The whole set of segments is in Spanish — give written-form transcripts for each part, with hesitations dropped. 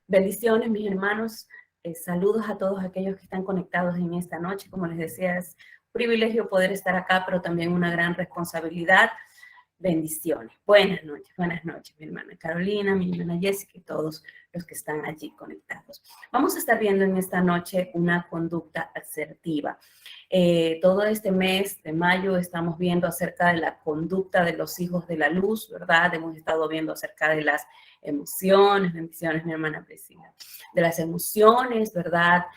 Bendiciones, mis hermanos. Saludos a todos aquellos que están conectados en esta noche. Como les decía, es un privilegio poder estar acá, pero también una gran responsabilidad. Bendiciones. Buenas noches, mi hermana Carolina, mi hermana Jessica y todos los que están allí conectados. Vamos a estar viendo en esta noche una conducta asertiva. Todo este mes de mayo estamos viendo acerca de la conducta de los hijos de la luz, ¿verdad? Hemos estado viendo acerca de las emociones, bendiciones, mi hermana Priscila, de las emociones, ¿verdad?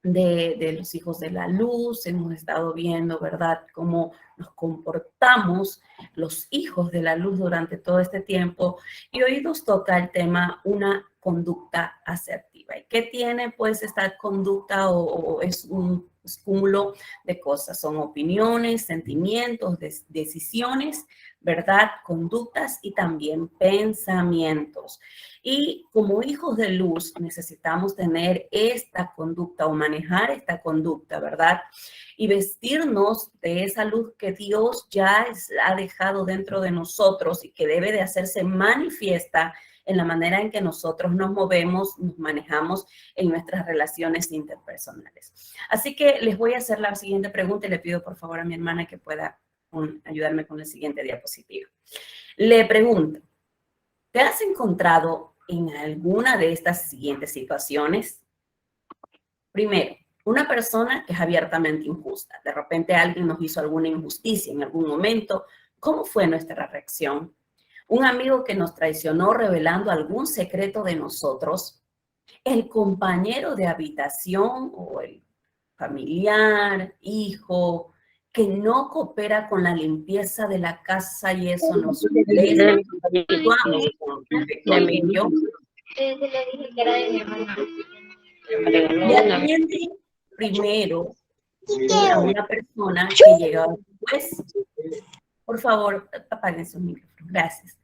De los hijos de la luz, hemos estado viendo, ¿verdad?, cómo nos comportamos los hijos de la luz durante todo este tiempo, y hoy nos toca el tema una conducta asertiva. ¿Y qué tiene pues esta conducta o es un cúmulo de cosas? Son opiniones, sentimientos, decisiones, ¿verdad?, conductas y también pensamientos. Y como hijos de luz necesitamos tener esta conducta o manejar esta conducta, ¿verdad? Y vestirnos de esa luz que Dios ya ha dejado dentro de nosotros y que debe de hacerse manifiesta en la manera en que nosotros nos movemos, nos manejamos en nuestras relaciones interpersonales. Así que les voy a hacer la siguiente pregunta y le pido por favor a mi hermana que pueda ayudarme con el siguiente diapositivo. Le pregunto, ¿te has encontrado en alguna de estas siguientes situaciones? Primero, una persona que es abiertamente injusta. De repente alguien nos hizo alguna injusticia en algún momento. ¿Cómo fue nuestra reacción? Un amigo que nos traicionó revelando algún secreto de nosotros. El compañero de habitación o el familiar, hijo, que no coopera con la limpieza de la casa y eso nos molesta. Actuamos con respecto a ello. Y atiende primero a una persona que llega después. Por favor, apaguen sus micrófonos. Gracias.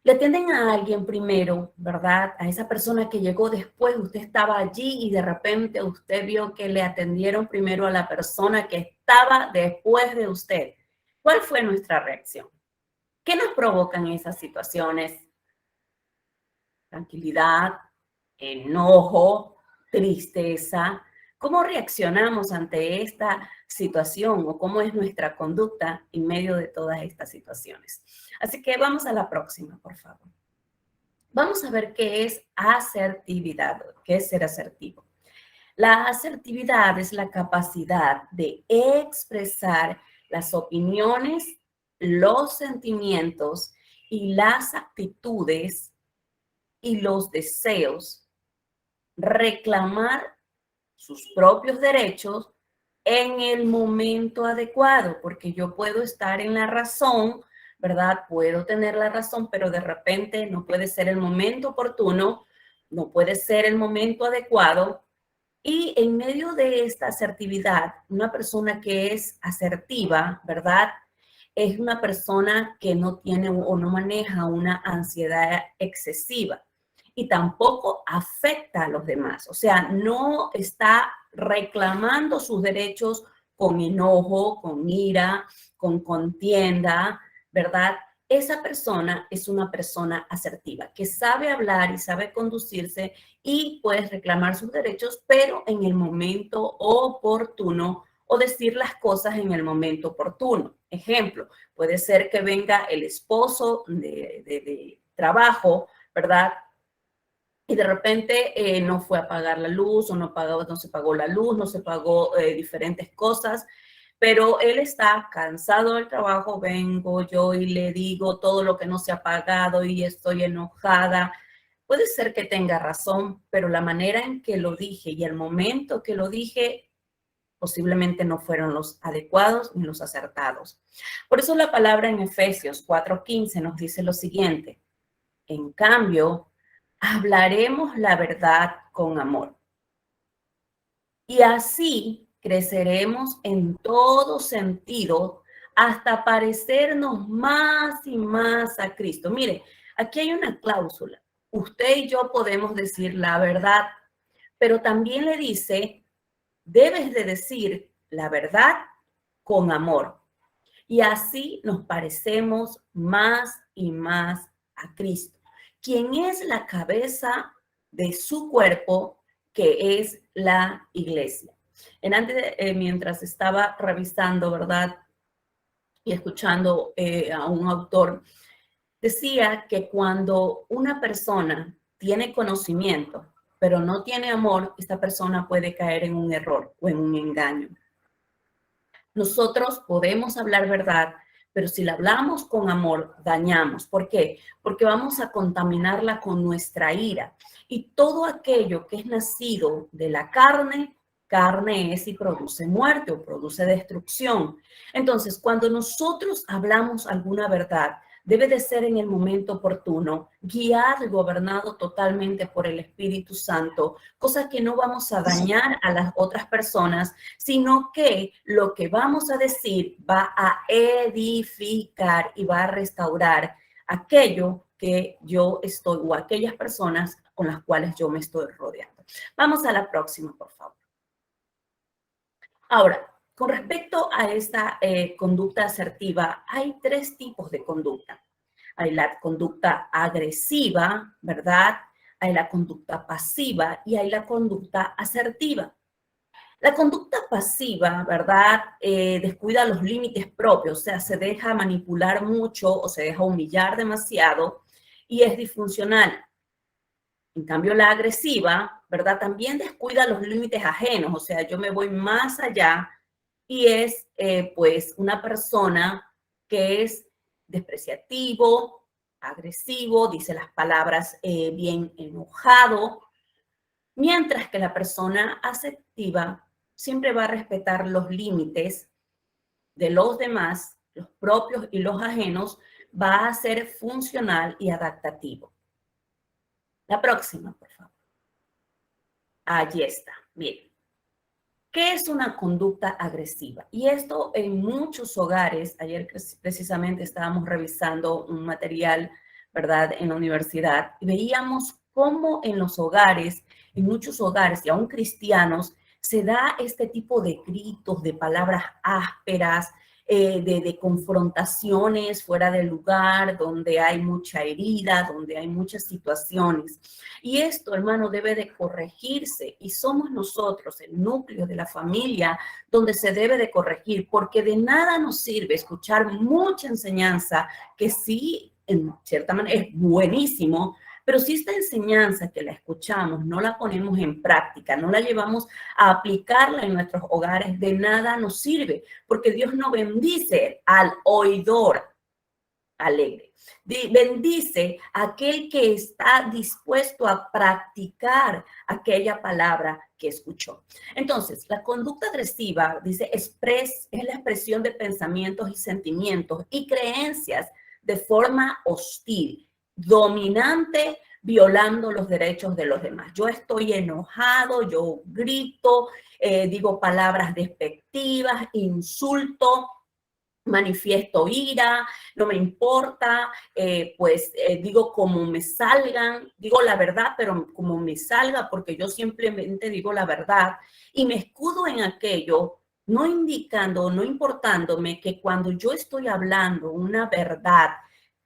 Le atienden a alguien primero, ¿verdad? A esa persona que llegó después, usted estaba allí y de repente usted vio que le atendieron primero a la persona que estaba después de usted. ¿Cuál fue nuestra reacción? ¿Qué nos provocan esas situaciones? Tranquilidad, enojo, tristeza. ¿Cómo reaccionamos ante esta situación o cómo es nuestra conducta en medio de todas estas situaciones? Así que vamos a la próxima, por favor. Vamos a ver qué es asertividad, qué es ser asertivo. La asertividad es la capacidad de expresar las opiniones, los sentimientos y las actitudes y los deseos, reclamar sus propios derechos en el momento adecuado, porque yo puedo estar en la razón, ¿verdad? Puedo tener la razón, pero de repente no puede ser el momento oportuno, no puede ser el momento adecuado. Y en medio de esta asertividad, una persona que es asertiva, ¿verdad? Es una persona que no tiene o no maneja una ansiedad excesiva y tampoco afecta a los demás. O sea, no está reclamando sus derechos con enojo, con ira, con contienda, ¿verdad? Esa persona es una persona asertiva, que sabe hablar y sabe conducirse y puede reclamar sus derechos, pero en el momento oportuno o decir las cosas en el momento oportuno. Ejemplo, puede ser que venga el esposo de trabajo, ¿verdad? Y de repente no fue a pagar la luz o no se pagó la luz, no se pagó diferentes cosas, pero él está cansado del trabajo, vengo yo y le digo todo lo que no se ha pagado y estoy enojada. Puede ser que tenga razón, pero la manera en que lo dije y el momento que lo dije posiblemente no fueron los adecuados ni los acertados. Por eso la palabra en Efesios 4:15 nos dice lo siguiente: en cambio, hablaremos la verdad con amor. Y así creceremos en todo sentido hasta parecernos más y más a Cristo. Mire, aquí hay una cláusula. Usted y yo podemos decir la verdad, pero también le dice, debes de decir la verdad con amor. Y así nos parecemos más y más a Cristo. quien es la cabeza de su cuerpo, que es la iglesia. Mientras estaba revisando, ¿verdad? Y escuchando a un autor, decía que cuando una persona tiene conocimiento, pero no tiene amor, esta persona puede caer en un error o en un engaño. Nosotros podemos hablar verdad, pero si la hablamos con amor, dañamos. ¿Por qué? Porque vamos a contaminarla con nuestra ira. Y todo aquello que es nacido de la carne, carne es y produce muerte o produce destrucción. Entonces, cuando nosotros hablamos alguna verdad, debe de ser en el momento oportuno, guiado y gobernado totalmente por el Espíritu Santo, cosa que no vamos a dañar a las otras personas, sino que lo que vamos a decir va a edificar y va a restaurar aquello que yo estoy o aquellas personas con las cuales yo me estoy rodeando. Vamos a la próxima, por favor. Ahora, con respecto a esta conducta asertiva, hay tres tipos de conducta. Hay la conducta agresiva, ¿verdad? Hay la conducta pasiva y hay la conducta asertiva. La conducta pasiva, ¿verdad? Descuida los límites propios, o sea, se deja manipular mucho o se deja humillar demasiado y es disfuncional. En cambio, la agresiva, ¿verdad? También descuida los límites ajenos, o sea, yo me voy más allá y es pues una persona que es despreciativo, agresivo, dice las palabras bien enojado, mientras que la persona asertiva siempre va a respetar los límites de los demás, los propios y los ajenos, va a ser funcional y adaptativo. La próxima, por favor. Allí está. Bien. ¿Qué es una conducta agresiva? Y esto en muchos hogares, ayer precisamente estábamos revisando un material, ¿verdad?, en la universidad, y veíamos cómo en los hogares, en muchos hogares y aún cristianos, se da este tipo de gritos, de palabras ásperas, de confrontaciones fuera del lugar, donde hay mucha herida, donde hay muchas situaciones. Y esto, hermano, debe de corregirse y somos nosotros, el núcleo de la familia, donde se debe de corregir, porque de nada nos sirve escuchar mucha enseñanza que sí, en cierta manera, es buenísimo, pero si esta enseñanza que la escuchamos no la ponemos en práctica, no la llevamos a aplicarla en nuestros hogares, de nada nos sirve, porque Dios no bendice al oidor alegre. Bendice a aquel que está dispuesto a practicar aquella palabra que escuchó. Entonces, la conducta agresiva, dice, es la expresión de pensamientos y sentimientos y creencias de forma hostil, dominante, violando los derechos de los demás. Yo estoy enojado, yo grito, digo palabras despectivas, insulto, manifiesto ira, no me importa, digo como me salgan, digo la verdad, pero como me salga, porque yo simplemente digo la verdad y me escudo en aquello, no indicando, no importándome que cuando yo estoy hablando una verdad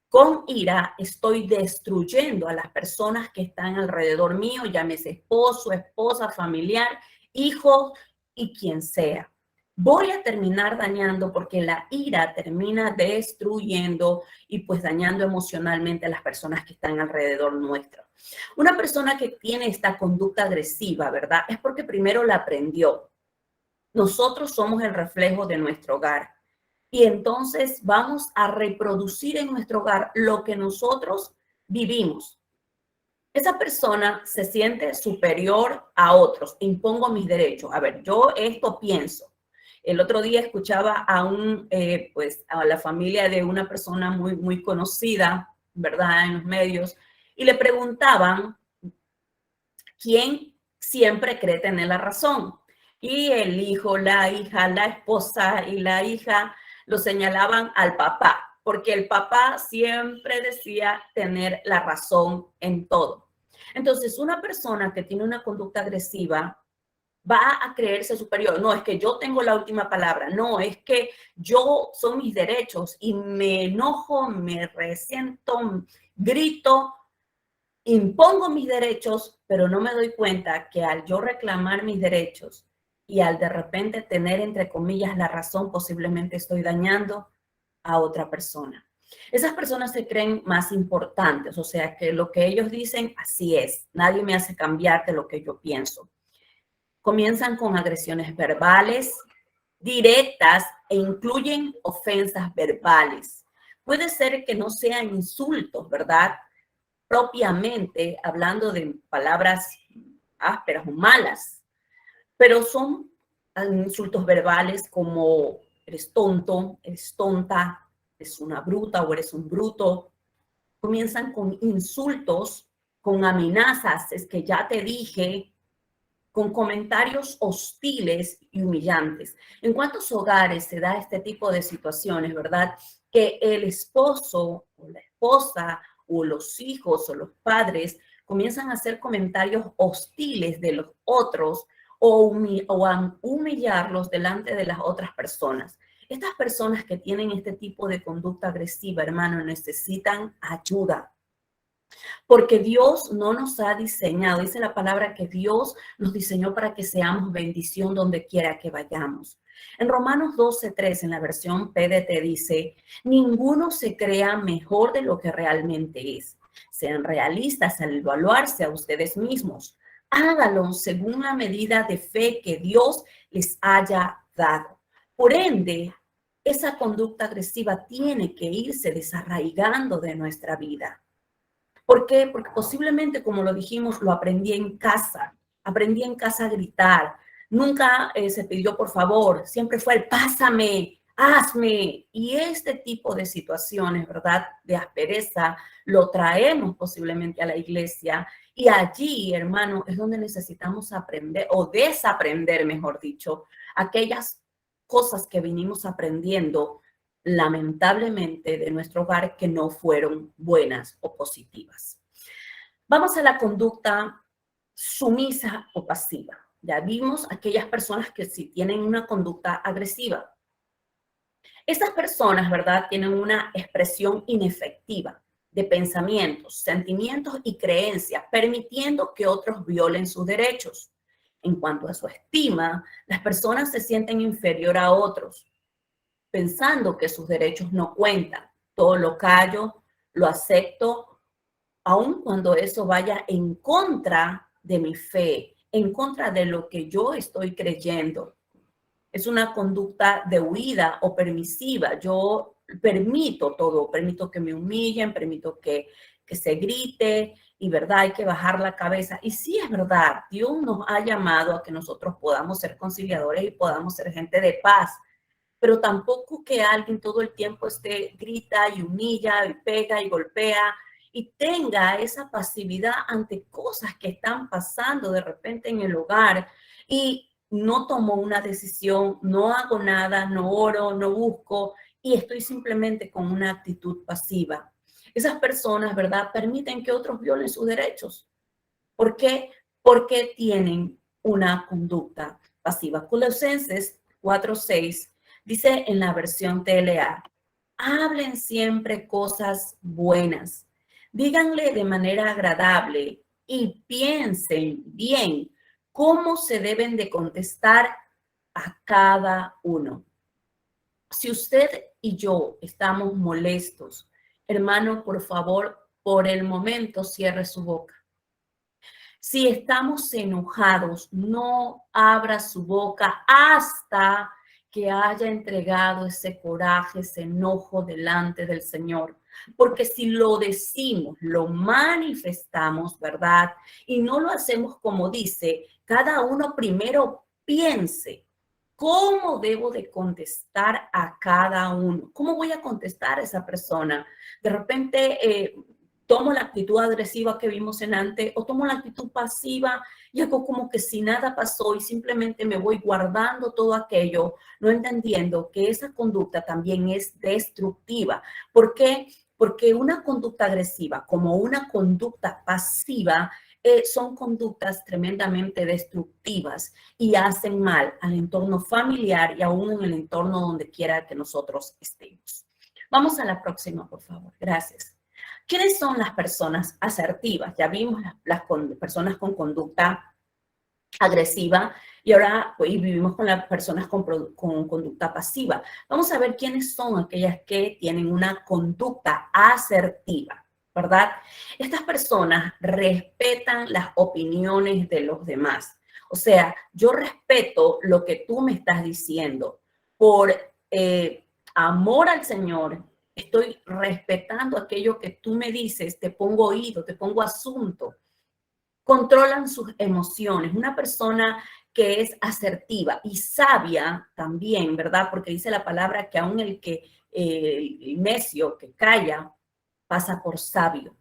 con ira, estoy destruyendo a las personas que están alrededor mío, llámese esposo, esposa, familiar, hijo y quien sea. Voy a terminar dañando porque la ira termina destruyendo y pues dañando emocionalmente a las personas que están alrededor nuestro. Una persona que tiene esta conducta agresiva, ¿verdad? Es porque primero la aprendió. Nosotros somos el reflejo de nuestro hogar. Y entonces vamos a reproducir en nuestro hogar lo que nosotros vivimos. Esa persona se siente superior a otros, impongo mis derechos. A ver, yo esto pienso. El otro día escuchaba a la familia de una persona muy conocida, ¿verdad?, en los medios, y le preguntaban quién siempre cree tener la razón. Y el hijo, la hija, la esposa y la hija lo señalaban al papá, porque el papá siempre decía tener la razón en todo. Entonces, una persona que tiene una conducta agresiva va a creerse superior. No, es que yo tengo la última palabra. No, es que yo son mis derechos y me enojo, me resiento, grito impongo mis derechos, pero no me doy cuenta que al yo reclamar mis derechos y al de repente tener, entre comillas, la razón, posiblemente estoy dañando a otra persona. Esas personas se creen más importantes, o sea que lo que ellos dicen, así es. Nadie me hace cambiar de lo que yo pienso. Comienzan con agresiones verbales, directas e incluyen ofensas verbales. Puede ser que no sean insultos, ¿verdad? Propiamente hablando de palabras ásperas o malas, pero son insultos verbales como eres tonto, eres tonta, eres una bruta o eres un bruto. Comienzan con insultos, con amenazas, es que ya te dije, con comentarios hostiles y humillantes. ¿En cuántos hogares se da este tipo de situaciones, verdad? Que el esposo o la esposa o los hijos o los padres comienzan a hacer comentarios hostiles de los otros o a humillarlos delante de las otras personas. Estas personas que tienen este tipo de conducta agresiva, hermano, necesitan ayuda. Porque Dios no nos ha diseñado, dice la palabra que Dios nos diseñó para que seamos bendición donde quiera que vayamos. En Romanos 12:3, en la versión PDT, dice, ninguno se crea mejor de lo que realmente es. Sean realistas al evaluarse a ustedes mismos. Hágalo según la medida de fe que Dios les haya dado. Por ende, esa conducta agresiva tiene que irse desarraigando de nuestra vida. ¿Por qué? Porque posiblemente, como lo dijimos, lo aprendí en casa. Aprendí en casa a gritar. Nunca se pidió por favor. Siempre fue el pásame, hazme. Y este tipo de situaciones, ¿verdad? De aspereza, lo traemos posiblemente a la iglesia. Y allí, hermano, es donde necesitamos aprender o desaprender, mejor dicho, aquellas cosas que vinimos aprendiendo lamentablemente de nuestro hogar que no fueron buenas o positivas. Vamos a la conducta sumisa o pasiva. Ya vimos aquellas personas que sí tienen una conducta agresiva. Estas personas, ¿verdad?, tienen una expresión inefectiva de pensamientos, sentimientos y creencias, permitiendo que otros violen sus derechos. En cuanto a su estima, las personas se sienten inferior a otros, pensando que sus derechos no cuentan. Todo lo callo, lo acepto, aun cuando eso vaya en contra de mi fe, en contra de lo que yo estoy creyendo. Es una conducta de huida o permisiva. Yo permito todo, permito que me humillen, permito que se grite y, ¿verdad? Hay que bajar la cabeza. Y sí es verdad, Dios nos ha llamado a que nosotros podamos ser conciliadores y podamos ser gente de paz, pero tampoco que alguien todo el tiempo grita y humilla y pega y golpea y tenga esa pasividad ante cosas que están pasando de repente en el hogar y no tomo una decisión, no hago nada, no oro, no busco y estoy simplemente con una actitud pasiva. Esas personas, ¿verdad?, permiten que otros violen sus derechos. ¿Por qué? Porque tienen una conducta pasiva. Colosenses 4:6 dice en la versión TLA, hablen siempre cosas buenas, díganle de manera agradable y piensen bien cómo se deben de contestar a cada uno. Si usted y yo estamos molestos, hermano, por favor, por el momento cierre su boca. Si estamos enojados, no abra su boca hasta que haya entregado ese coraje, ese enojo delante del Señor. Porque si lo decimos, lo manifestamos, ¿verdad? Y no lo hacemos como dice, cada uno primero piense, ¿cómo debo de contestar a cada uno? ¿Cómo voy a contestar a esa persona? De repente, tomo la actitud agresiva que vimos en antes o tomo la actitud pasiva y hago como que si nada pasó y simplemente me voy guardando todo aquello, no entendiendo que esa conducta también es destructiva. ¿Por qué? Porque una conducta agresiva como una conducta pasiva son conductas tremendamente destructivas y hacen mal al entorno familiar y aún en el entorno donde quiera que nosotros estemos. Vamos a la próxima, por favor. Gracias. ¿Quiénes son las personas asertivas? Ya vimos las personas con conducta agresiva y ahora pues, vivimos con las personas con conducta pasiva. Vamos a ver quiénes son aquellas que tienen una conducta asertiva, ¿verdad? Estas personas respetan las opiniones de los demás. O sea, yo respeto lo que tú me estás diciendo. Por amor al Señor, estoy respetando aquello que tú me dices, te pongo oído, te pongo asunto. Controlan sus emociones. Una persona que es asertiva y sabia también, ¿verdad? Porque dice la palabra que aún el necio que calla pasa por sabio.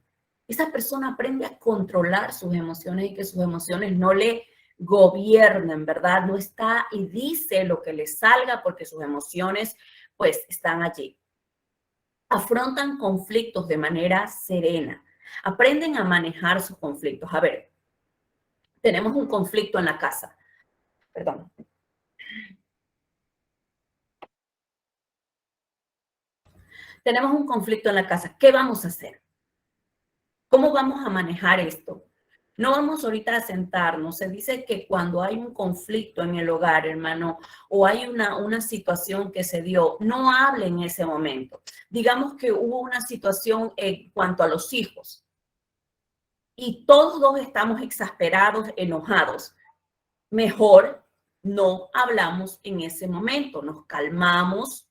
Esa persona aprende a controlar sus emociones y que sus emociones no le gobiernen, ¿verdad? No está y dice lo que le salga porque sus emociones pues están allí. Afrontan conflictos de manera serena. Aprenden a manejar sus conflictos. A ver, tenemos un conflicto en la casa. Perdón. Tenemos un conflicto en la casa. ¿Qué vamos a hacer? ¿Cómo vamos a manejar esto? No vamos ahorita a sentarnos. Se dice que cuando hay un conflicto en el hogar, hermano, o hay una situación que se dio, no hable en ese momento. Digamos que hubo una situación en cuanto a los hijos y todos dos estamos exasperados, enojados. Mejor no hablamos en ese momento. Nos calmamos,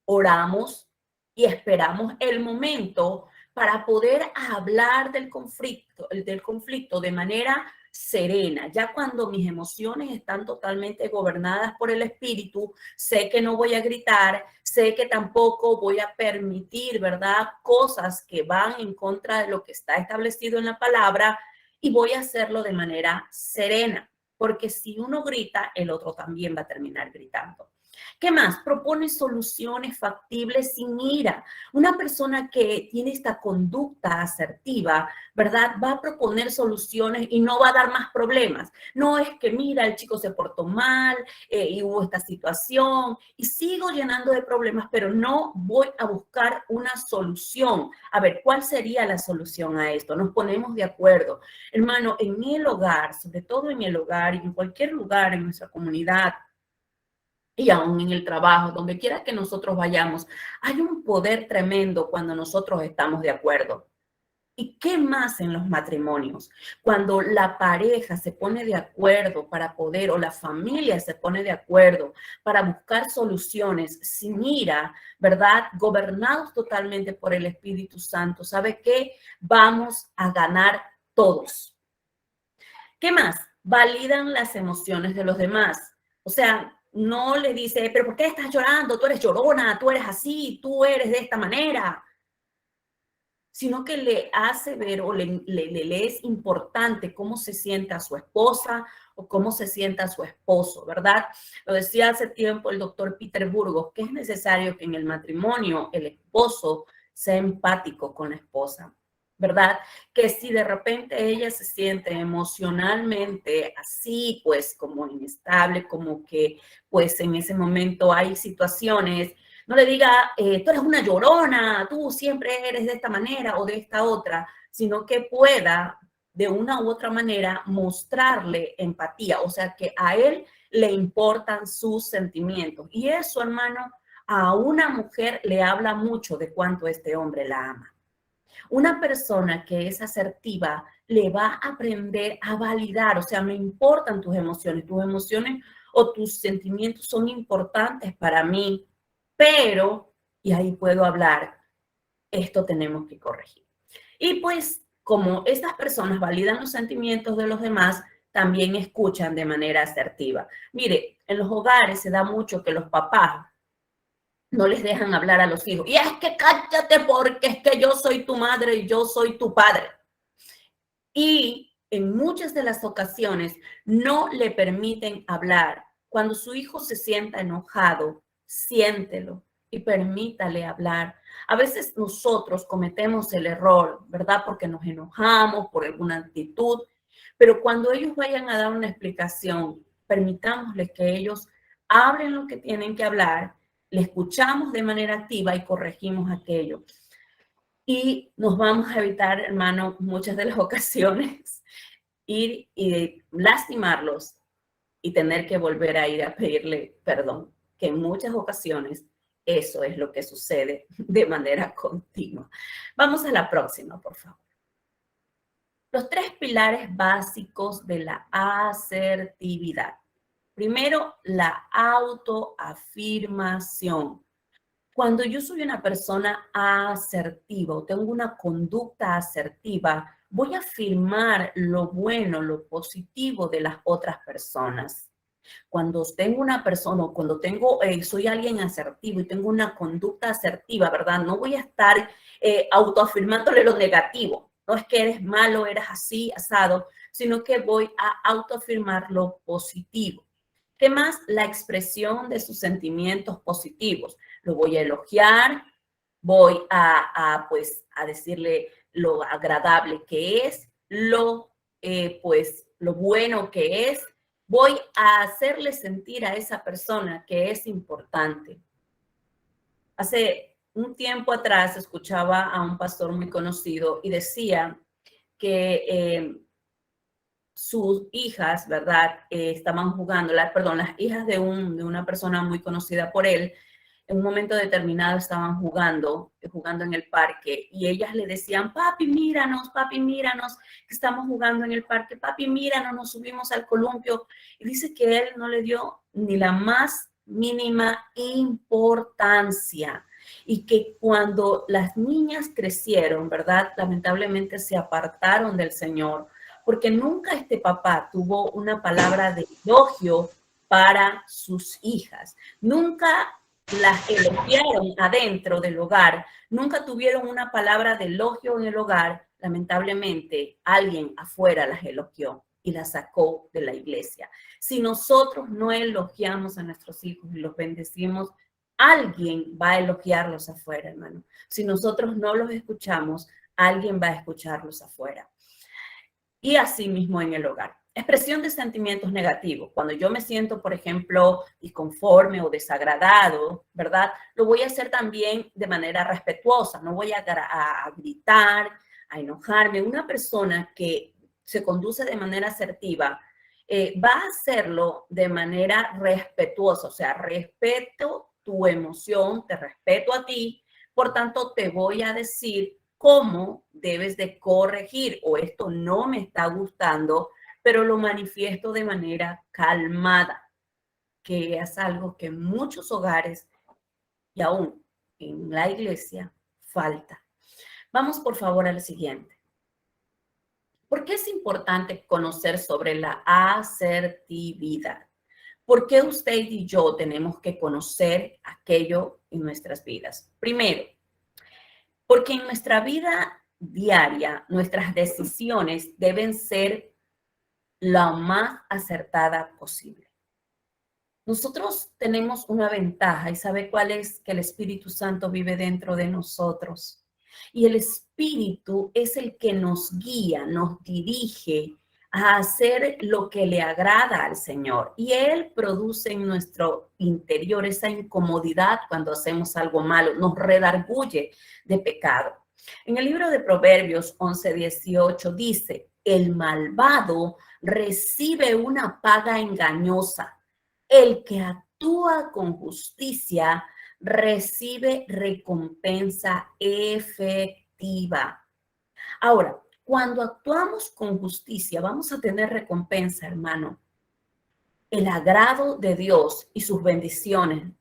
oramos y esperamos el momento para poder hablar del conflicto de manera serena. Ya cuando mis emociones están totalmente gobernadas por el espíritu, sé que no voy a gritar, sé que tampoco voy a permitir, ¿verdad? Cosas que van en contra de lo que está establecido en la palabra y voy a hacerlo de manera serena, porque si uno grita, el otro también va a terminar gritando. ¿Qué más? Propone soluciones factibles sin ira. Una persona que tiene esta conducta asertiva, ¿verdad? Va a proponer soluciones y no va a dar más problemas. No es que, mira, el chico se portó mal y hubo esta situación y sigo llenando de problemas, pero no voy a buscar una solución. A ver, ¿cuál sería la solución a esto? Nos ponemos de acuerdo. Hermano, en el hogar, sobre todo en el hogar y en cualquier lugar en nuestra comunidad, y aún en el trabajo, donde quiera que nosotros vayamos, hay un poder tremendo cuando nosotros estamos de acuerdo. ¿Y qué más en los matrimonios? Cuando la pareja se pone de acuerdo para poder, o la familia se pone de acuerdo para buscar soluciones sin ira, ¿verdad? Gobernados totalmente por el Espíritu Santo. ¿Sabe qué? Vamos a ganar todos. ¿Qué más? Validan las emociones de los demás. O sea, no le dice, pero ¿por qué estás llorando? Tú eres llorona, tú eres así, tú eres de esta manera. Sino que le hace ver o le es importante cómo se sienta su esposa o cómo se sienta su esposo, ¿verdad? Lo decía hace tiempo el doctor Peter Burgos, que es necesario que en el matrimonio el esposo sea empático con la esposa, ¿verdad? Que si de repente ella se siente emocionalmente así, pues como inestable, como que pues en ese momento hay situaciones, no le diga, tú eres una llorona, tú siempre eres de esta manera o de esta otra, sino que pueda de una u otra manera mostrarle empatía, o sea, que a él le importan sus sentimientos. Y eso, hermano, a una mujer le habla mucho de cuánto este hombre la ama. Una persona que es asertiva le va a aprender a validar, o sea, me importan tus emociones o tus sentimientos son importantes para mí, pero, y ahí puedo hablar, esto tenemos que corregir. Y pues, como estas personas validan los sentimientos de los demás, también escuchan de manera asertiva. Mire, en los hogares se da mucho que los papás no les dejan hablar a los hijos. Y es que cállate porque es que yo soy tu madre y yo soy tu padre. Y en muchas de las ocasiones no le permiten hablar. Cuando su hijo se sienta enojado, siéntelo y permítale hablar. A veces nosotros cometemos el error, ¿verdad? Porque nos enojamos por alguna actitud, pero cuando ellos vayan a dar una explicación, permitámosles que ellos hablen lo que tienen que hablar, le escuchamos de manera activa y corregimos aquello. Y nos vamos a evitar, hermano, muchas de las ocasiones ir y lastimarlos y tener que volver a ir a pedirle perdón, que en muchas ocasiones eso es lo que sucede de manera continua. Vamos a la próxima, por favor. Los tres pilares básicos de la asertividad. Primero, la autoafirmación. Cuando yo soy una persona asertiva o tengo una conducta asertiva, voy a afirmar lo bueno, lo positivo de las otras personas. Cuando tengo una persona o cuando soy alguien asertivo y tengo una conducta asertiva, ¿verdad? No voy a estar autoafirmándole lo negativo. No es que eres malo, eres así, asado, sino que voy a autoafirmar lo positivo. ¿Qué más? La expresión de sus sentimientos positivos. Lo voy a elogiar, voy pues, a decirle lo agradable que es, pues, lo bueno que es. Voy a hacerle sentir a esa persona que es importante. Hace un tiempo atrás escuchaba a un pastor muy conocido y decía que sus hijas, ¿verdad? Estaban jugando, las hijas de una persona muy conocida por él, en un momento determinado estaban jugando en el parque y ellas le decían, papi, míranos, que estamos jugando en el parque, papi, míranos, nos subimos al columpio. Y dice que él no le dio ni la más mínima importancia y que cuando las niñas crecieron, ¿verdad? Lamentablemente se apartaron del Señor porque nunca este papá tuvo una palabra de elogio para sus hijas. Nunca las elogiaron adentro del hogar, nunca tuvieron una palabra de elogio en el hogar. Lamentablemente, alguien afuera las elogió y las sacó de la iglesia. Si nosotros no elogiamos a nuestros hijos y los bendecimos, alguien va a elogiarlos afuera, hermano. Si nosotros no los escuchamos, alguien va a escucharlos afuera. Y así mismo en el hogar. Expresión de sentimientos negativos. Cuando yo me siento, por ejemplo, disconforme o desagradado, ¿verdad? Lo voy a hacer también de manera respetuosa. No voy a gritar, a enojarme. Una persona que se conduce de manera asertiva va a hacerlo de manera respetuosa. O sea, respeto tu emoción, te respeto a ti. Por tanto, te voy a decir cómo debes de corregir o esto no me está gustando, pero lo manifiesto de manera calmada, que es algo que en muchos hogares y aún en la iglesia falta. Vamos por favor al siguiente. ¿Por qué es importante conocer sobre la asertividad? ¿Por qué usted y yo tenemos que conocer aquello en nuestras vidas? Primero, porque en nuestra vida diaria, nuestras decisiones deben ser lo más acertada posible. Nosotros tenemos una ventaja y ¿sabe cuál es? Que el Espíritu Santo vive dentro de nosotros. Y el Espíritu es el que nos guía, nos dirige a hacer lo que le agrada al Señor. Y Él produce en nuestro interior esa incomodidad cuando hacemos algo malo, nos redarguye de pecado. En el libro de Proverbios 11:18 dice, el malvado recibe una paga engañosa. El que actúa con justicia recibe recompensa efectiva. Ahora, cuando actuamos con justicia, vamos a tener recompensa, hermano. El agrado de Dios y sus bendiciones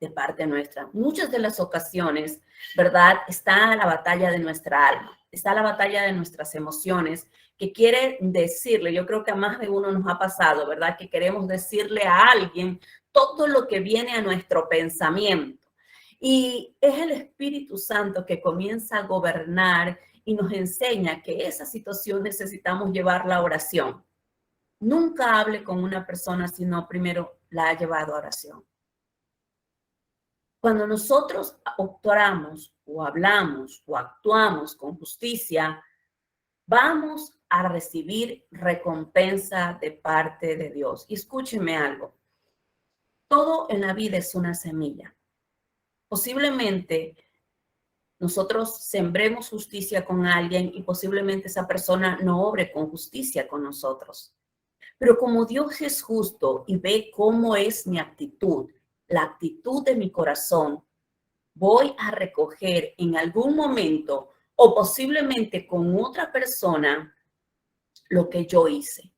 de parte nuestra. Muchas de las ocasiones, ¿verdad? Está la batalla de nuestra alma, está la batalla de nuestras emociones, que quiere decirle, yo creo que a más de uno nos ha pasado, ¿verdad? Que queremos decirle a alguien todo lo que viene a nuestro pensamiento. Y es el Espíritu Santo que comienza a gobernar y nos enseña que esa situación necesitamos llevarla a oración. Nunca hable con una persona si no primero la ha llevado a oración. Cuando nosotros obramos o hablamos o actuamos con justicia, vamos a recibir recompensa de parte de Dios. Y escúcheme algo, todo en la vida es una semilla. Posiblemente nosotros sembremos justicia con alguien y posiblemente esa persona no obre con justicia con nosotros. Pero como Dios es justo y ve cómo es mi actitud, la actitud de mi corazón, voy a recoger en algún momento o posiblemente con otra persona lo que yo hice.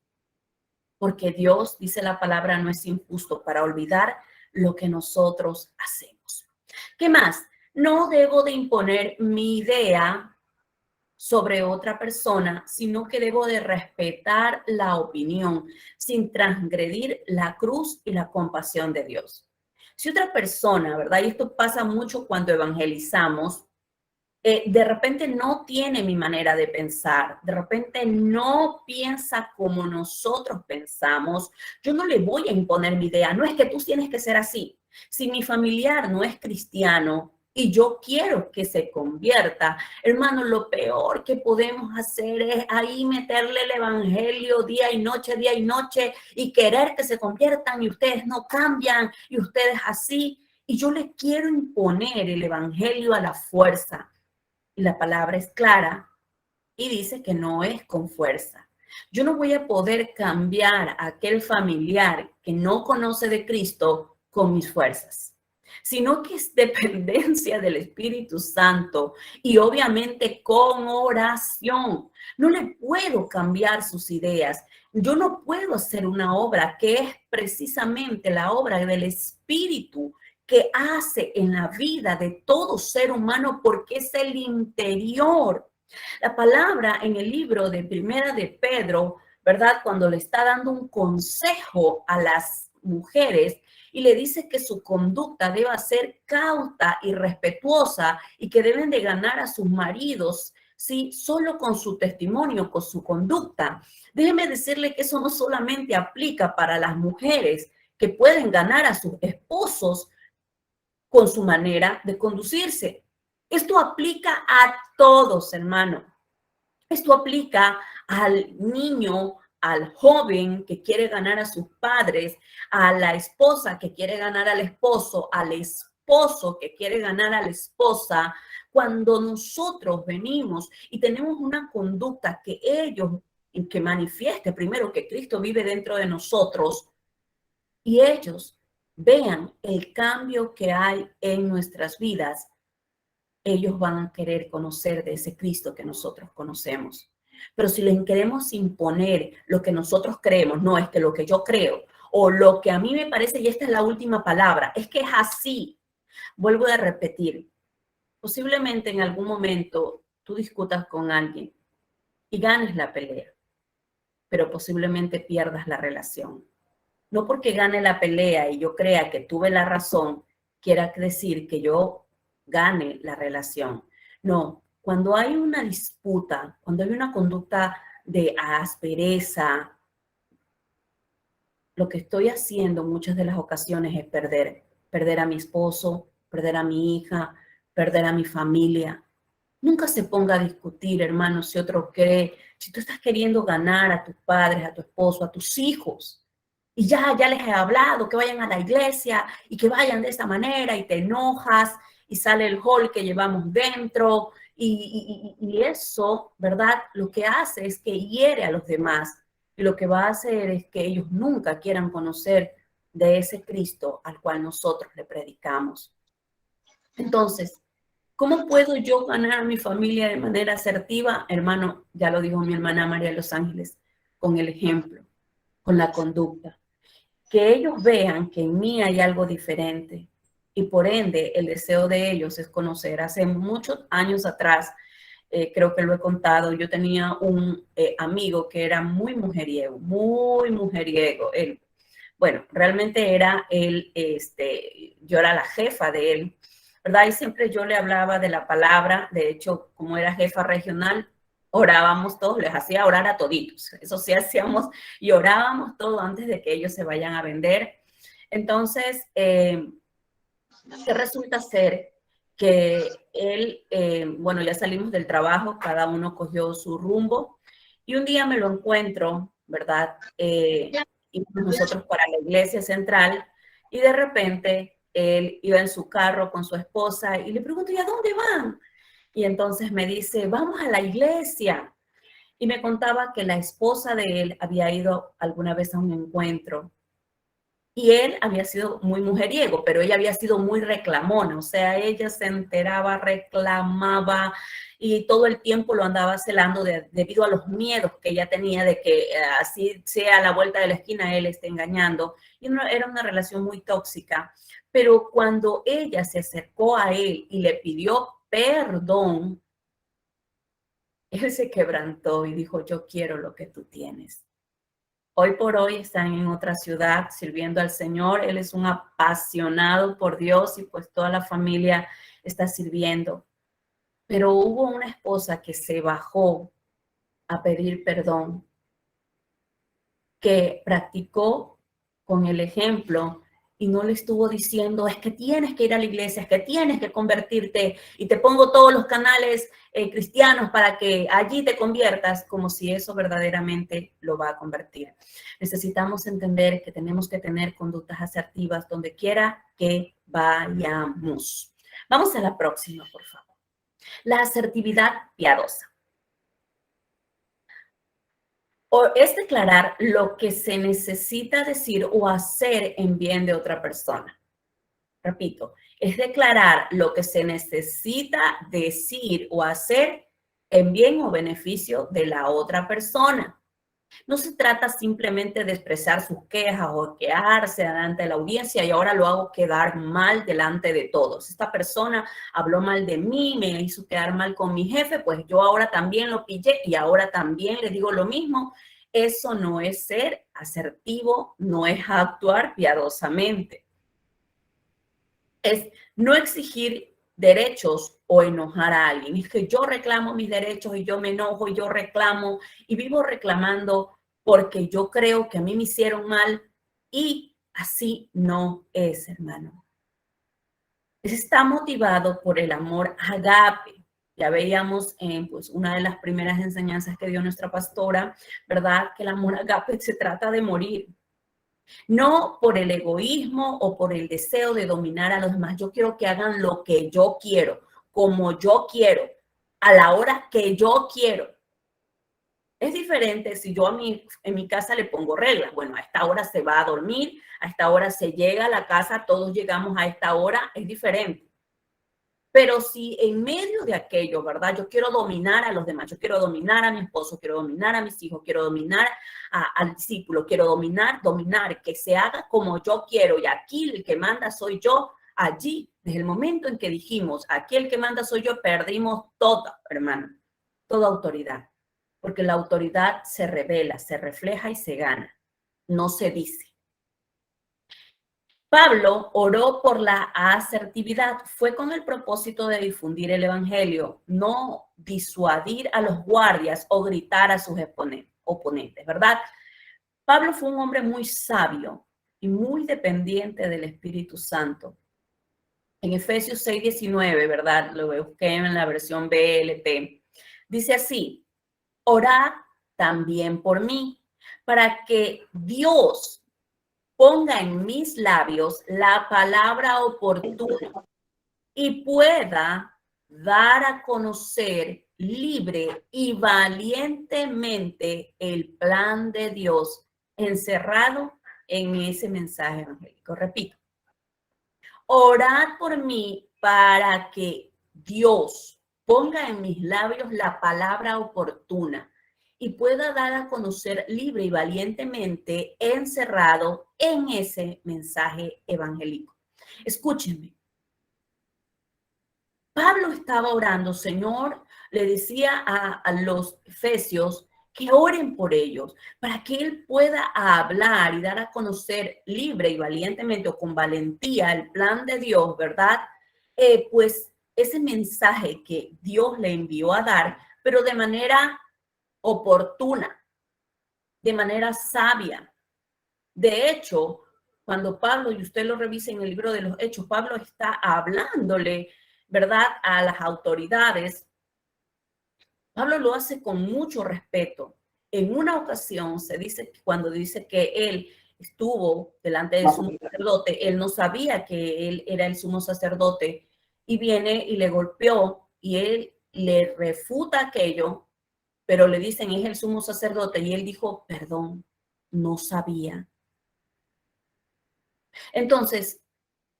Porque Dios, dice la palabra, no es injusto para olvidar lo que nosotros hacemos. ¿Qué más? No debo de imponer mi idea sobre otra persona, sino que debo de respetar la opinión sin transgredir la cruz y la compasión de Dios. Si otra persona, ¿verdad? Y esto pasa mucho cuando evangelizamos, de repente no tiene mi manera de pensar, de repente no piensa como nosotros pensamos, yo no le voy a imponer mi idea, no es que tú tienes que ser así. Si mi familiar no es cristiano y yo quiero que se convierta, hermano, lo peor que podemos hacer es ahí meterle el evangelio día y noche y querer que se conviertan y ustedes no cambian y ustedes así. Y yo le quiero imponer el evangelio a la fuerza. Y la palabra es clara y dice que no es con fuerza. Yo no voy a poder cambiar a aquel familiar que no conoce de Cristo con mis fuerzas, sino que es dependencia del Espíritu Santo y obviamente con oración. No le puedo cambiar sus ideas. Yo no puedo hacer una obra que es precisamente la obra del Espíritu que hace en la vida de todo ser humano porque es el interior. La palabra en el libro de Primera de Pedro, ¿verdad? Cuando le está dando un consejo a las mujeres y le dice que su conducta debe ser cauta y respetuosa y que deben de ganar a sus maridos, ¿sí? Solo con su testimonio, con su conducta. Déjeme decirle que eso no solamente aplica para las mujeres que pueden ganar a sus esposos con su manera de conducirse. Esto aplica a todos, hermano. Esto aplica al niño, al joven que quiere ganar a sus padres, a la esposa que quiere ganar al esposo, al esposo que quiere ganar a la esposa. Cuando nosotros venimos y tenemos una conducta que ellos, que manifieste primero que Cristo vive dentro de nosotros y ellos vean el cambio que hay en nuestras vidas, ellos van a querer conocer de ese Cristo que nosotros conocemos. Pero si les queremos imponer lo que nosotros creemos, no es que lo que yo creo o lo que a mí me parece, y esta es la última palabra, es que es así. Vuelvo a repetir, posiblemente en algún momento tú discutas con alguien y ganes la pelea, pero posiblemente pierdas la relación. No porque gane la pelea y yo crea que tuve la razón, quiera decir que yo gane la relación. No, cuando hay una disputa, cuando hay una conducta de aspereza, lo que estoy haciendo en muchas de las ocasiones es perder a mi esposo, perder a mi hija, perder a mi familia. Nunca se ponga a discutir, hermano, si otro cree, si tú estás queriendo ganar a tus padres, a tu esposo, a tus hijos, y ya les he hablado que vayan a la iglesia y que vayan de esta manera y te enojas y sale el hall que llevamos dentro y eso, ¿verdad? Lo que hace es que hiere a los demás y lo que va a hacer es que ellos nunca quieran conocer de ese Cristo al cual nosotros le predicamos. Entonces, ¿cómo puedo yo ganar a mi familia de manera asertiva? Hermano, ya lo dijo mi hermana María de los Ángeles, con el ejemplo, con la conducta. Que ellos vean que en mí hay algo diferente y por ende el deseo de ellos es conocer. Hace muchos años atrás, creo que lo he contado, yo tenía un amigo que era muy mujeriego. Él, bueno, realmente era él, yo era la jefa de él, ¿verdad? Y siempre yo le hablaba de la palabra, de hecho, como era jefa regional, orábamos todos, les hacía orar a toditos, eso sí hacíamos y orábamos todo antes de que ellos se vayan a vender. Entonces, ¿qué resulta ser? Que él, bueno, ya salimos del trabajo, cada uno cogió su rumbo y un día me lo encuentro, ¿verdad? Íbamos nosotros para la iglesia central y de repente él iba en su carro con su esposa y le pregunto, ¿y a dónde van? Y entonces me dice, vamos a la iglesia. Y me contaba que la esposa de él había ido alguna vez a un encuentro y él había sido muy mujeriego, pero ella había sido muy reclamona, o sea, ella se enteraba, reclamaba y todo el tiempo lo andaba celando debido a los miedos que ella tenía de que así sea a la vuelta de la esquina él esté engañando. Y era una relación muy tóxica, pero cuando ella se acercó a él y le pidió perdón, él se quebrantó y dijo, yo quiero lo que tú tienes. Hoy por hoy están en otra ciudad sirviendo al Señor. Él es un apasionado por Dios y pues toda la familia está sirviendo. Pero hubo una esposa que se bajó a pedir perdón, que practicó con el ejemplo y no le estuvo diciendo, es que tienes que ir a la iglesia, es que tienes que convertirte y te pongo todos los canales cristianos para que allí te conviertas, como si eso verdaderamente lo va a convertir. Necesitamos entender que tenemos que tener conductas asertivas donde quiera que vayamos. Vamos a la próxima, por favor. La asertividad piadosa. O es declarar lo que se necesita decir o hacer en bien de otra persona. Repito, es declarar lo que se necesita decir o hacer en bien o beneficio de la otra persona. No se trata simplemente de expresar sus quejas o quejarse delante de la audiencia y ahora lo hago quedar mal delante de todos. Esta persona habló mal de mí, me hizo quedar mal con mi jefe, pues yo ahora también lo pillé y ahora también le digo lo mismo. Eso no es ser asertivo, no es actuar piadosamente. Es no exigir derechos o enojar a alguien. Es que yo reclamo mis derechos y yo me enojo y yo reclamo y vivo reclamando porque yo creo que a mí me hicieron mal y así no es, hermano. Está motivado por el amor agape. Ya veíamos en pues, una de las primeras enseñanzas que dio nuestra pastora, ¿verdad? Que el amor agape se trata de morir. No por el egoísmo o por el deseo de dominar a los demás. Yo quiero que hagan lo que yo quiero, como yo quiero, a la hora que yo quiero. Es diferente si yo en mi casa le pongo reglas. Bueno, a esta hora se va a dormir, a esta hora se llega a la casa, todos llegamos a esta hora, es diferente. Pero si en medio de aquello, ¿verdad? Yo quiero dominar a los demás, yo quiero dominar a mi esposo, quiero dominar a mis hijos, quiero dominar al discípulo, quiero dominar, que se haga como yo quiero y aquí el que manda soy yo, allí, desde el momento en que dijimos, aquí el que manda soy yo, perdimos toda, hermano, toda autoridad, porque la autoridad se revela, se refleja y se gana, no se dice. Pablo oró por la asertividad, fue con el propósito de difundir el evangelio, no disuadir a los guardias o gritar a sus oponentes, ¿verdad? Pablo fue un hombre muy sabio y muy dependiente del Espíritu Santo. En Efesios 6:19, ¿verdad? Lo busqué en la versión BLT. Dice así, orad también por mí, para que Dios ponga en mis labios la palabra oportuna y pueda dar a conocer libre y valientemente el plan de Dios encerrado en ese mensaje evangélico. Repito, orad por mí para que Dios ponga en mis labios la palabra oportuna y pueda dar a conocer libre y valientemente encerrado en ese mensaje evangélico. Escúchenme. Pablo estaba orando, Señor, le decía a los efesios que oren por ellos, para que él pueda hablar y dar a conocer libre y valientemente o con valentía el plan de Dios, ¿verdad? Pues ese mensaje que Dios le envió a dar, pero de manera oportuna, de manera sabia. De hecho, cuando Pablo, y usted lo revisa en el libro de los Hechos, Pablo está hablándole, ¿verdad?, a las autoridades. Pablo lo hace con mucho respeto. En una ocasión se dice, cuando dice que él estuvo delante del sumo sacerdote, él no sabía que él era el sumo sacerdote y viene y le golpeó y él le refuta aquello, pero le dicen, es el sumo sacerdote, y él dijo, perdón, no sabía. Entonces,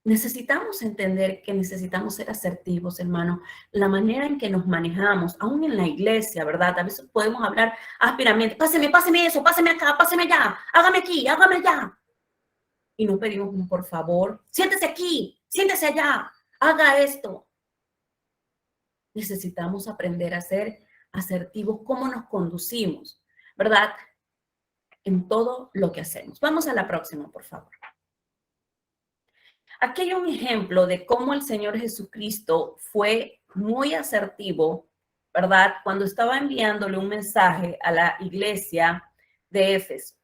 necesitamos entender que necesitamos ser asertivos, hermano. La manera en que nos manejamos, aún en la iglesia, ¿verdad? A veces podemos hablar ásperamente, páseme eso, páseme acá, páseme allá, hágame aquí, hágame allá. Y no pedimos un por favor, siéntese aquí, siéntese allá, haga esto. Necesitamos aprender a ser asertivos, cómo nos conducimos, ¿verdad? En todo lo que hacemos. Vamos a la próxima, por favor. Aquí hay un ejemplo de cómo el Señor Jesucristo fue muy asertivo, ¿verdad? Cuando estaba enviándole un mensaje a la iglesia de Éfeso.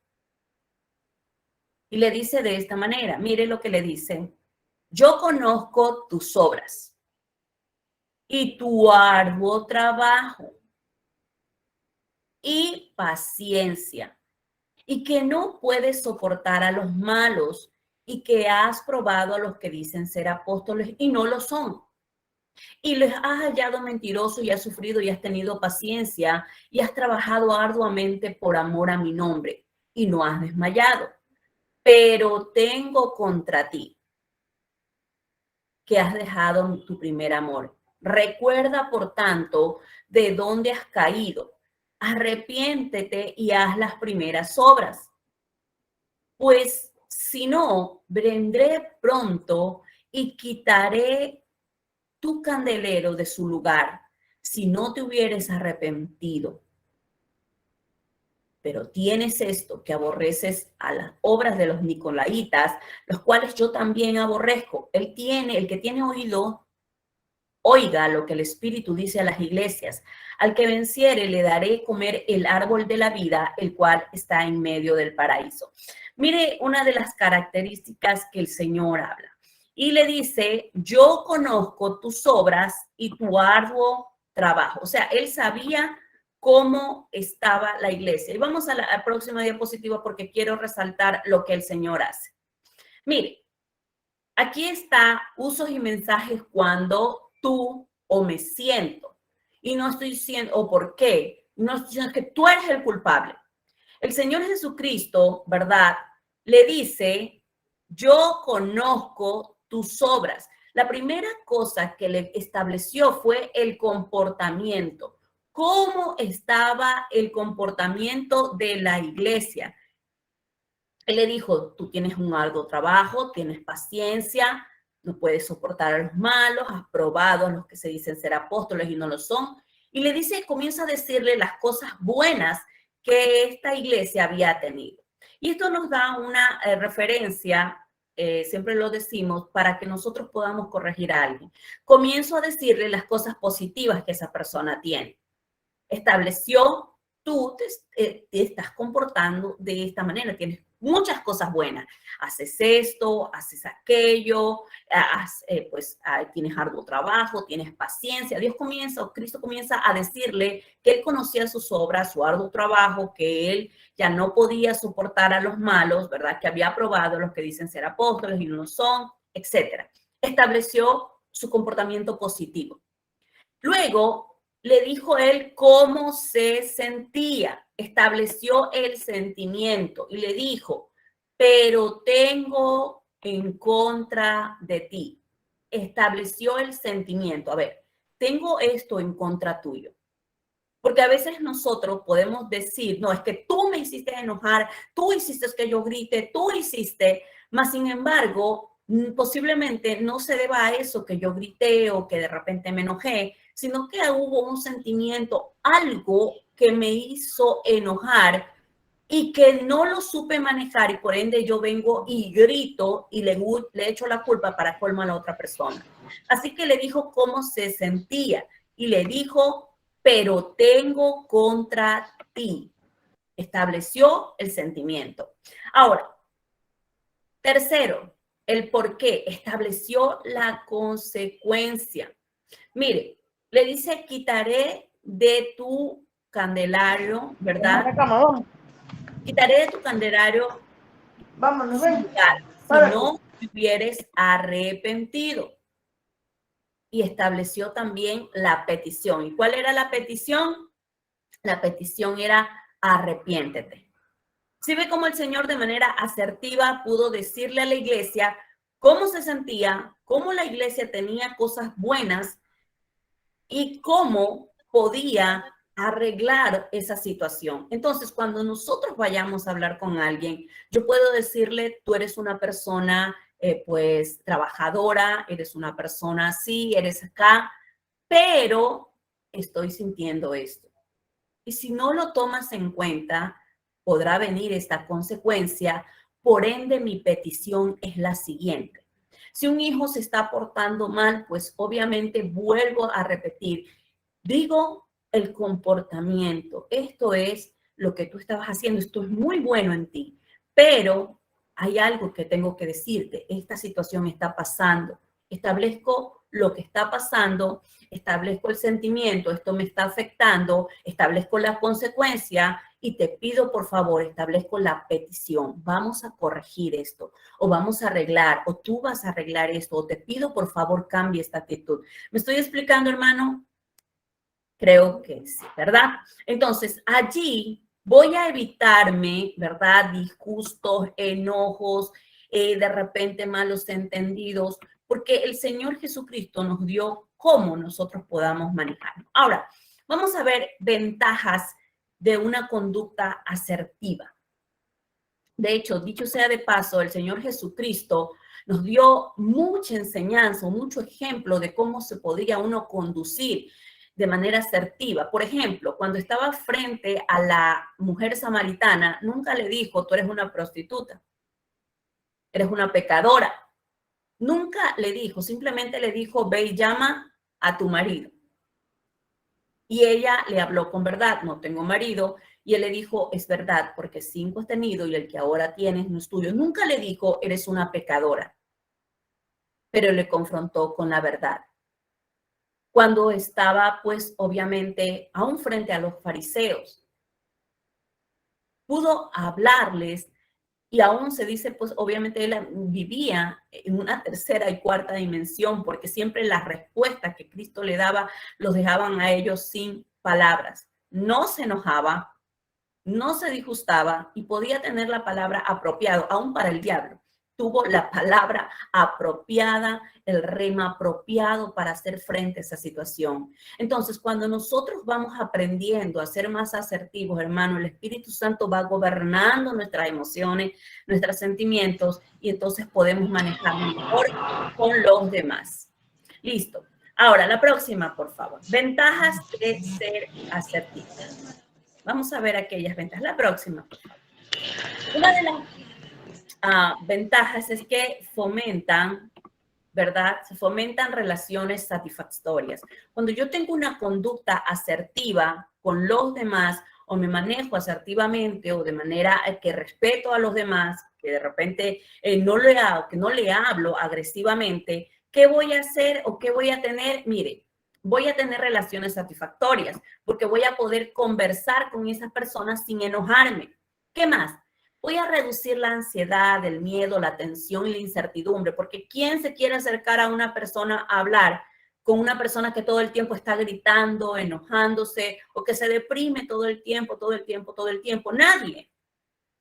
Y le dice de esta manera, mire lo que le dice, yo conozco tus obras y tu arduo trabajo y paciencia, y que no puedes soportar a los malos y que has probado a los que dicen ser apóstoles y no lo son. Y les has hallado mentirosos y has sufrido y has tenido paciencia y has trabajado arduamente por amor a mi nombre y no has desmayado. Pero tengo contra ti que has dejado tu primer amor. Recuerda, por tanto, de dónde has caído. Arrepiéntete y haz las primeras obras. Pues si no, vendré pronto y quitaré tu candelero de su lugar si no te hubieres arrepentido. Pero tienes esto, que aborreces a las obras de los nicolaitas, los cuales yo también aborrezco. El que tiene oído, oiga lo que el Espíritu dice a las iglesias. Al que venciere le daré comer el árbol de la vida, el cual está en medio del paraíso. Mire una de las características que el Señor habla. Y le dice, yo conozco tus obras y tu arduo trabajo. O sea, él sabía cómo estaba la iglesia. Y vamos a la próxima diapositiva porque quiero resaltar lo que el Señor hace. Mire, aquí está usos y mensajes cuando tú o me siento. Y no estoy diciendo, o por qué. No estoy diciendo que tú eres el culpable. El Señor Jesucristo, ¿verdad? Le dice, yo conozco tus obras. La primera cosa que le estableció fue el comportamiento. ¿Cómo estaba el comportamiento de la iglesia? Él le dijo, tú tienes un arduo trabajo, tienes paciencia, no puedes soportar a los malos, has probado a los que se dicen ser apóstoles y no lo son. Y le dice, comienza a decirle las cosas buenas que esta iglesia había tenido. Y esto nos da una referencia, siempre lo decimos, para que nosotros podamos corregir a alguien. Comienzo a decirle las cosas positivas que esa persona tiene. Estableció, tú te estás comportando de esta manera, tienes muchas cosas buenas, haces esto, haces aquello, tienes arduo trabajo, tienes paciencia. Cristo comienza a decirle que él conocía sus obras, su arduo trabajo, que él ya no podía soportar a los malos, ¿verdad? Que había aprobado a los que dicen ser apóstoles y no lo son, etc. Estableció su comportamiento positivo. Luego le dijo él cómo se sentía, estableció el sentimiento y le dijo, pero tengo en contra de ti. Estableció el sentimiento. A ver, tengo esto en contra tuyo. Porque a veces nosotros podemos decir, no, es que tú me hiciste enojar, tú hiciste que yo grite, tú hiciste, mas sin embargo, posiblemente no se deba a eso que yo grité o que de repente me enojé, sino que hubo un sentimiento, algo que me hizo enojar y que no lo supe manejar y por ende yo vengo y grito y le echo la culpa para colmo a la otra persona. Así que le dijo cómo se sentía y le dijo, pero tengo contra ti. Estableció el sentimiento. Ahora, tercero, el por qué. Estableció la consecuencia. Mire, le dice, quitaré de tu candelario, ¿verdad? Quitaré de tu candelario Vámonos, ven. si no te hubieres arrepentido. y estableció también la petición. ¿Y cuál era la petición? La petición era arrepiéntete. ¿Sí ve cómo el Señor de manera asertiva pudo decirle a la iglesia cómo se sentía, cómo la iglesia tenía cosas buenas y cómo podía arreglar esa situación? Entonces, cuando nosotros vayamos a hablar con alguien, yo puedo decirle, tú eres una persona pues trabajadora, eres una persona así, eres acá, pero estoy sintiendo esto. Y si no lo tomas en cuenta, podrá venir esta consecuencia. Por ende, mi petición es la siguiente. Si un hijo se está portando mal, pues obviamente vuelvo a repetir, digo el comportamiento. Esto es lo que tú estabas haciendo. Esto es muy bueno en ti, pero hay algo que tengo que decirte. Esta situación está pasando. Establezco lo que está pasando, establezco el sentimiento, esto me está afectando, establezco la consecuencia y te pido, por favor, establezco la petición. Vamos a corregir esto, o vamos a arreglar, o tú vas a arreglar esto, o te pido, por favor, cambie esta actitud. ¿Me estoy explicando, hermano? Creo que sí, ¿verdad? Entonces, allí voy a evitarme, ¿verdad? Disgustos, enojos, de repente malos entendidos, porque el Señor Jesucristo nos dio cómo nosotros podamos manejarlo. Ahora, vamos a ver ventajas de una conducta asertiva. De hecho, dicho sea de paso, el Señor Jesucristo nos dio mucha enseñanza, mucho ejemplo de cómo se podría uno conducir de manera asertiva. Por ejemplo, cuando estaba frente a la mujer samaritana, nunca le dijo, tú eres una prostituta, eres una pecadora. Nunca le dijo, simplemente le dijo, ve y llama a tu marido. Y ella le habló con verdad, no tengo marido. Y él le dijo, es verdad, porque 5 has tenido y el que ahora tienes no es tuyo. Nunca le dijo, eres una pecadora, pero le confrontó con la verdad. Cuando estaba, pues, obviamente, aún frente a los fariseos, pudo hablarles y aún se dice, pues, obviamente él vivía en una tercera y cuarta dimensión, porque siempre las respuestas que Cristo le daba los dejaban a ellos sin palabras. No se enojaba, no se disgustaba y podía tener la palabra apropiada, aún para el diablo. Tuvo la palabra apropiada, el rema apropiado para hacer frente a esa situación. Entonces, cuando nosotros vamos aprendiendo a ser más asertivos, hermano, el Espíritu Santo va gobernando nuestras emociones, nuestros sentimientos, y entonces podemos manejar mejor con los demás. Listo. Ahora, la próxima, por favor. Ventajas de ser asertivo. Vamos a ver aquellas ventajas. La próxima, por favor. Una de las ventajas es que fomentan, ¿verdad? Se fomentan relaciones satisfactorias. Cuando yo tengo una conducta asertiva con los demás, o me manejo asertivamente, o de manera que respeto a los demás, que de repente no le hablo agresivamente, ¿qué voy a hacer o qué voy a tener? Mire, voy a tener relaciones satisfactorias, porque voy a poder conversar con esas personas sin enojarme. ¿Qué más? Voy a reducir la ansiedad, el miedo, la tensión y la incertidumbre, porque ¿quién se quiere acercar a una persona a hablar con una persona que todo el tiempo está gritando, enojándose, o que se deprime todo el tiempo, todo el tiempo, todo el tiempo? Nadie.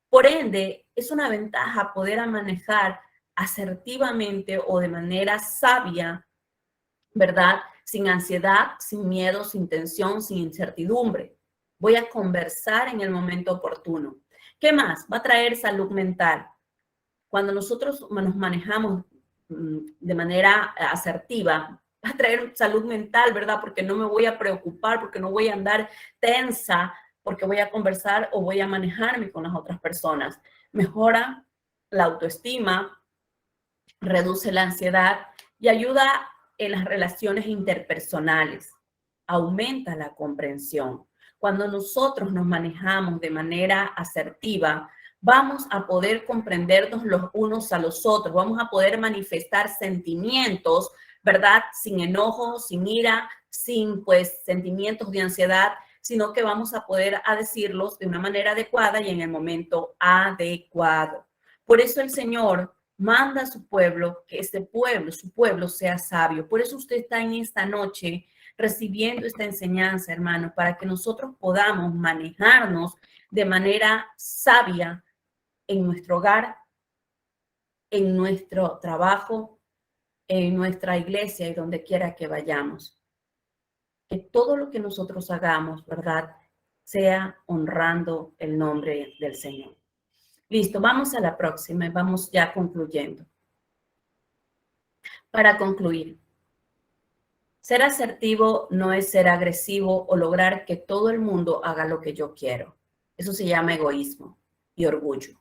Por ende, es una ventaja poder manejar asertivamente o de manera sabia, ¿verdad? Sin ansiedad, sin miedo, sin tensión, sin incertidumbre. Voy a conversar en el momento oportuno. ¿Qué más? Va a traer salud mental. Cuando nosotros nos manejamos de manera asertiva, va a traer salud mental, ¿verdad? Porque no me voy a preocupar, porque no voy a andar tensa, porque voy a conversar o voy a manejarme con las otras personas. Mejora la autoestima, reduce la ansiedad y ayuda en las relaciones interpersonales. Aumenta la comprensión. Cuando nosotros nos manejamos de manera asertiva, vamos a poder comprendernos los unos a los otros, vamos a poder manifestar sentimientos, ¿verdad? Sin enojo, sin ira, sin pues sentimientos de ansiedad, sino que vamos a poder decirlos de una manera adecuada y en el momento adecuado. Por eso el Señor manda a su pueblo, que este pueblo, su pueblo sea sabio. Por eso usted está en esta noche recibiendo esta enseñanza, hermano, para que nosotros podamos manejarnos de manera sabia en nuestro hogar, en nuestro trabajo, en nuestra iglesia y donde quiera que vayamos. Que todo lo que nosotros hagamos, ¿verdad?, sea honrando el nombre del Señor. Listo, vamos a la próxima y vamos ya concluyendo. Para concluir, ser asertivo no es ser agresivo o lograr que todo el mundo haga lo que yo quiero. Eso se llama egoísmo y orgullo.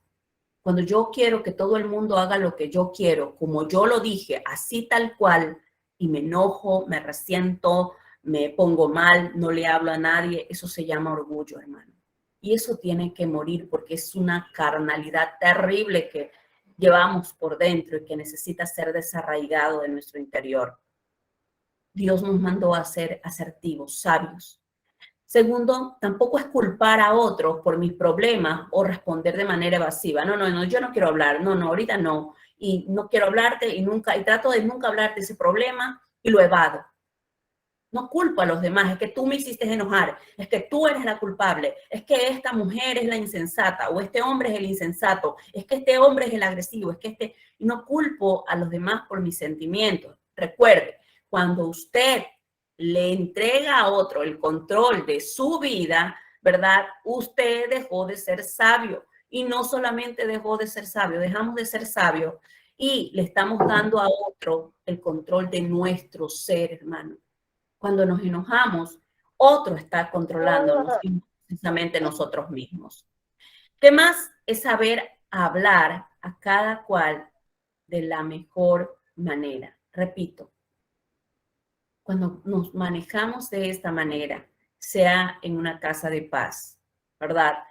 Cuando yo quiero que todo el mundo haga lo que yo quiero, como yo lo dije, así tal cual, y me enojo, me resiento, me pongo mal, no le hablo a nadie, eso se llama orgullo, hermano. Y eso tiene que morir porque es una carnalidad terrible que llevamos por dentro y que necesita ser desarraigado de nuestro interior. Dios nos mandó a ser asertivos, sabios. Segundo, tampoco es culpar a otros por mis problemas o responder de manera evasiva. No, yo no quiero hablar. No, ahorita no. Y no quiero hablarte y trato de nunca hablar de ese problema y lo evado. No culpo a los demás, es que tú me hiciste enojar, es que tú eres la culpable, es que esta mujer es la insensata o este hombre es el insensato, es que este hombre es el agresivo, y no culpo a los demás por mis sentimientos. Recuerde, cuando usted le entrega a otro el control de su vida, ¿verdad? Usted dejó de ser sabio y no solamente dejó de ser sabio, dejamos de ser sabios y le estamos dando a otro el control de nuestro ser, hermano. Cuando nos enojamos, otro está controlándonos y no precisamente nosotros mismos. ¿Qué más? Es saber hablar a cada cual de la mejor manera. Repito, cuando nos manejamos de esta manera, sea en una casa de paz, ¿verdad?,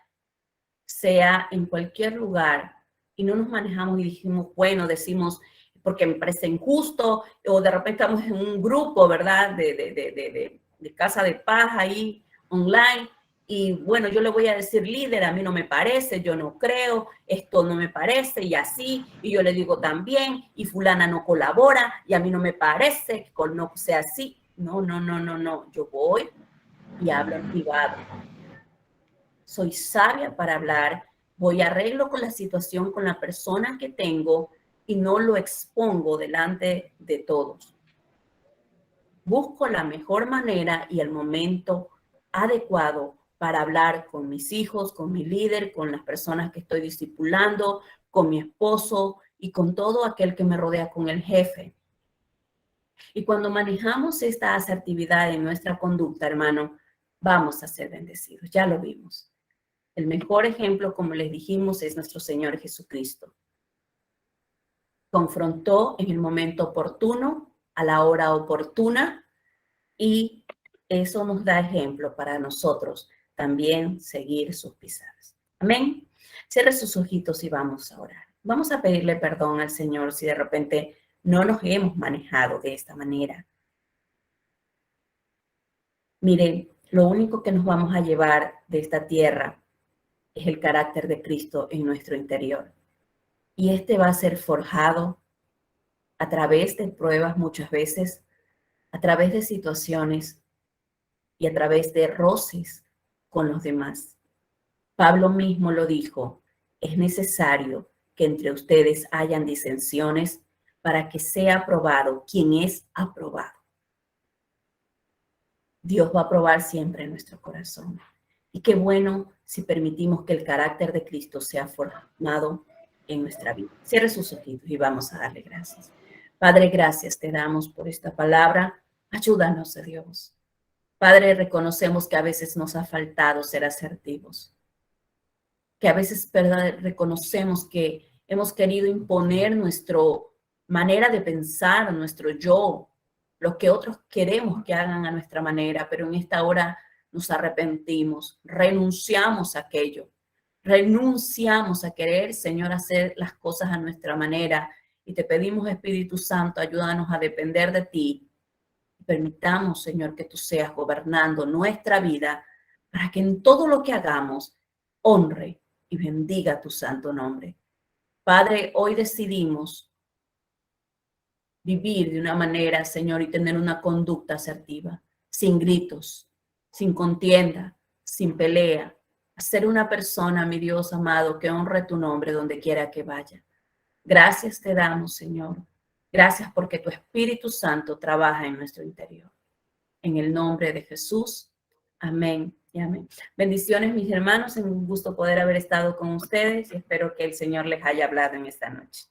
sea en cualquier lugar, y no nos manejamos y dijimos, bueno, decimos, porque me parece injusto, o de repente estamos en un grupo, ¿verdad?, de casa de paz ahí online, y bueno, yo le voy a decir, líder, a mí no me parece, yo no creo, esto no me parece, y así, y yo le digo también, y fulana no colabora, y a mí no me parece que no sea así. No, yo voy y hablo en privado. Soy sabia para hablar, voy a arreglo con la situación, con la persona que tengo y no lo expongo delante de todos. Busco la mejor manera y el momento adecuado para hablar con mis hijos, con mi líder, con las personas que estoy discipulando, con mi esposo y con todo aquel que me rodea, con el jefe. Y cuando manejamos esta asertividad en nuestra conducta, hermano, vamos a ser bendecidos. Ya lo vimos. El mejor ejemplo, como les dijimos, es nuestro Señor Jesucristo. Confrontó en el momento oportuno, a la hora oportuna, y eso nos da ejemplo para nosotros también seguir sus pisadas. Amén. Cierre sus ojitos y vamos a orar. Vamos a pedirle perdón al Señor si de repente no nos hemos manejado de esta manera. Miren, lo único que nos vamos a llevar de esta tierra es el carácter de Cristo en nuestro interior. Y este va a ser forjado a través de pruebas muchas veces, a través de situaciones y a través de roces con los demás. Pablo mismo lo dijo, es necesario que entre ustedes hayan disensiones para que sea aprobado quien es aprobado. Dios va a aprobar siempre nuestro corazón. Y qué bueno si permitimos que el carácter de Cristo sea formado en nuestra vida. Cierre sus ojitos y vamos a darle gracias. Padre, gracias te damos por esta palabra. Ayúdanos, Dios. Padre, reconocemos que a veces nos ha faltado ser asertivos. Que a veces, ¿verdad?, reconocemos que hemos querido imponer nuestra manera de pensar, nuestro yo, lo que otros queremos que hagan a nuestra manera, pero en esta hora nos arrepentimos, renunciamos a aquello, renunciamos a querer, Señor, hacer las cosas a nuestra manera y te pedimos, Espíritu Santo, ayúdanos a depender de ti. Permitamos, Señor, que tú seas gobernando nuestra vida para que en todo lo que hagamos honre y bendiga tu santo nombre. Padre, hoy decidimos vivir de una manera, Señor, y tener una conducta asertiva, sin gritos, sin contienda, sin pelea. Ser una persona, mi Dios amado, que honre tu nombre donde quiera que vaya. Gracias te damos, Señor. Gracias porque tu Espíritu Santo trabaja en nuestro interior. En el nombre de Jesús. Amén y amén. Bendiciones, mis hermanos. Es un gusto poder haber estado con ustedes y espero que el Señor les haya hablado en esta noche.